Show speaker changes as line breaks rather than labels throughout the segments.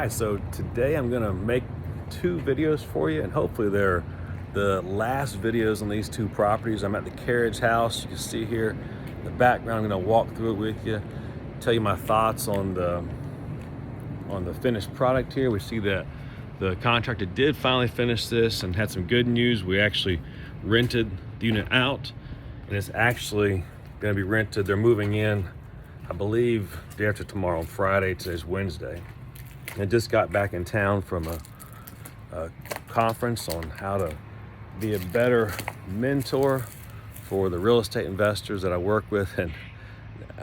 Hi, so today I'm gonna make two videos for you, and hopefully they're the last videos on these two properties. I'm at the carriage house. You can see here in the background. I'm gonna walk through it with you, tell you my thoughts on the finished product here. We see that the contractor did finally finish this and had some good news. We actually rented the unit out, and it's actually gonna be rented. They're moving in, I believe, day after tomorrow, on Friday. Today's Wednesday. I just got back in town from a conference on how to be a better mentor for the real estate investors that I work with, and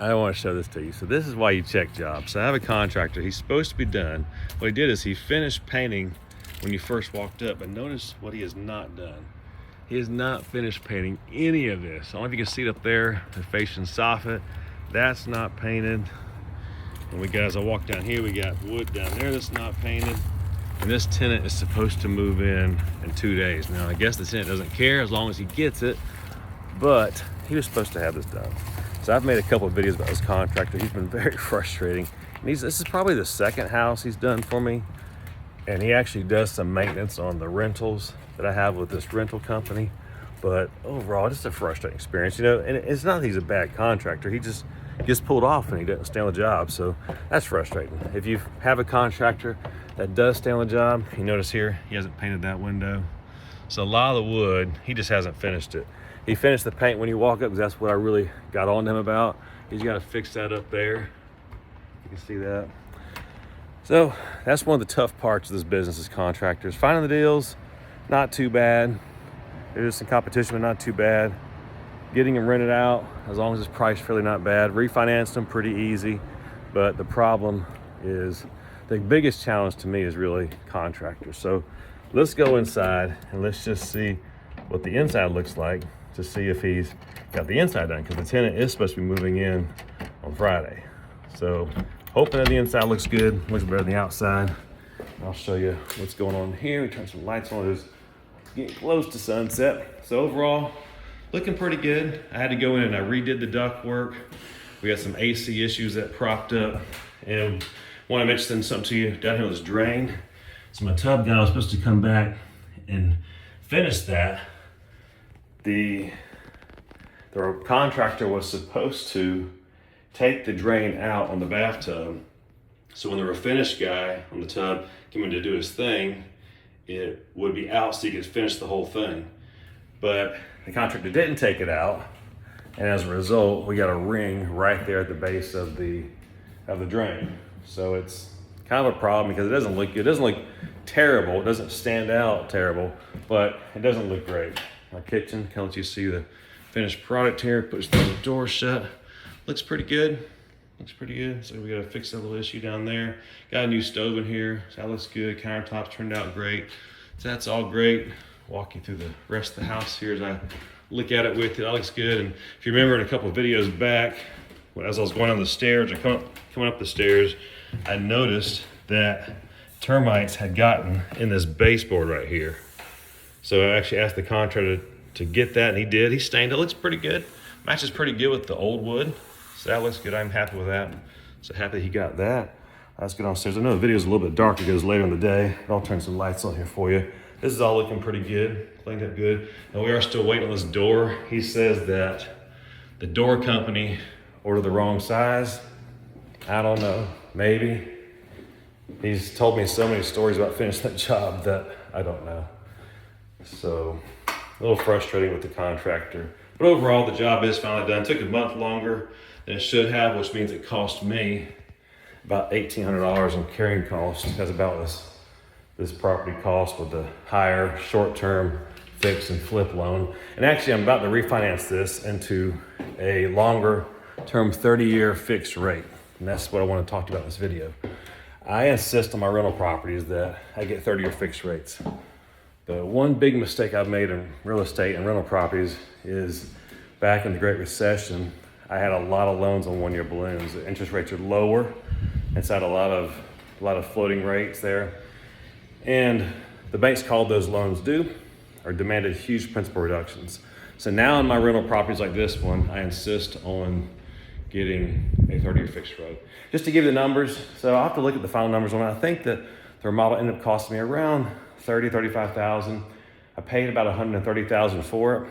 I want to show this to you. So this is why you check jobs. So I have a contractor. He's supposed to be done. What he did is he finished painting when you first walked up, but notice what he has not done. He has not finished painting any of this. I don't know if you can see it up there, the fascia soffit. That's not painted. And we got, as I walk down here, we got wood down there that's not painted. And this tenant is supposed to move in 2 days. Now, I guess the tenant doesn't care as long as he gets it, but he was supposed to have this done. So I've made a couple of videos about this contractor. He's been very frustrating. And this is probably the second house he's done for me. And he actually does some maintenance on the rentals that I have with this rental company. But overall, just a frustrating experience, you know. And it's not that he's a bad contractor. He just gets pulled off and he doesn't stay on the job. So that's frustrating. If you have a contractor that does stay on the job, you notice here, he hasn't painted that window. So a lot of the wood, he just hasn't finished it. He finished the paint when you walk up, because that's what I really got on him about. He's got to fix that up there. You can see that. So that's one of the tough parts of this business as contractors. Finding the deals, not too bad. There's some competition, but not too bad. Getting them rented out, as long as it's priced fairly, not bad. Refinance them, pretty easy. But the problem is, the biggest challenge to me is really contractors. So let's go inside and let's just see what the inside looks like, to see if he's got the inside done, because the tenant is supposed to be moving in on Friday. So hoping that the inside looks good, looks better than the outside. I'll show you what's going on here. We turn some lights on. It's getting close to sunset. So overall, looking pretty good. I had to go in and I redid the duct work. We had some AC issues that propped up, and want to mention something to you. Down here was drained. So my tub guy was supposed to come back and finish that. The contractor was supposed to take the drain out on the bathtub. So when the refinish guy on the tub came in to do his thing, it would be out so he could finish the whole thing. But the contractor didn't take it out, and as a result, we got a ring right there at the base of the drain. So it's kind of a problem because it doesn't look good. It doesn't look terrible. It doesn't stand out terrible, but it doesn't look great. Our kitchen, can let you see the finished product here. Push the door shut. Looks pretty good. Looks pretty good. So we got to fix that little issue down there. Got a new stove in here. So that looks good. Countertops turned out great. So that's all great. Walk you through the rest of the house here as I look at it with you. That looks good. And if you remember in a couple of videos back, as I was going down the stairs or coming up the stairs, I noticed that termites had gotten in this baseboard right here. So I actually asked the contractor to get that, and he did. He stained it. Looks pretty good. Matches pretty good with the old wood. So that looks good. I'm happy with that. So happy he got that. Let's get downstairs. I know the video is a little bit darker because later in the day. I'll turn some lights on here for you. This is all looking pretty good. Cleaned up good. And we are still waiting on this door. He says that the door company ordered the wrong size. I don't know. Maybe. He's told me so many stories about finishing that job that I don't know. So a little frustrating with the contractor. But overall, the job is finally done. It took a month longer than it should have, which means it cost me about $1,800 in carrying costs. That's about this property cost with the higher short-term fix and flip loan. And actually, I'm about to refinance this into a longer-term 30-year fixed rate. And that's what I want to talk to you about in this video. I insist on my rental properties that I get 30-year fixed rates. The one big mistake I've made in real estate and rental properties is back in the Great Recession, I had a lot of loans on one-year balloons. The interest rates are lower. It's had a lot of floating rates there. And the banks called those loans due or demanded huge principal reductions. So now in my rental properties like this one, I insist on getting a 30-year fixed rate. Just to give you the numbers, so I'll have to look at the final numbers on it. I think that the remodel ended up costing me around $35,000. I paid about $130,000 for it.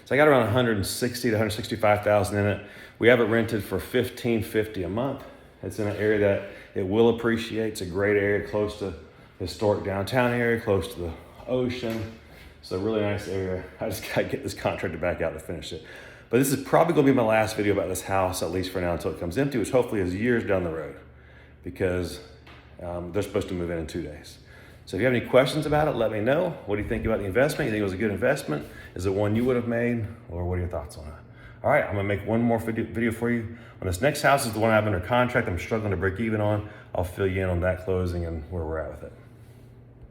So I got around $160,000 to $165,000 in it. We have it rented for $1,550 a month. It's in an area that it will appreciate. It's a great area, close to historic downtown area, close to the ocean. It's a really nice area. I just gotta get this contractor back out to finish it. But this is probably gonna be my last video about this house, at least for now, until it comes empty, which hopefully is years down the road, because they're supposed to move in 2 days. So if you have any questions about it, let me know. What do you think about the investment? You think it was a good investment? Is it one you would have made? Or what are your thoughts on it? All right, I'm gonna make one more video for you. On this next house is the one I have under contract. I'm struggling to break even on. I'll fill you in on that closing and where we're at with it.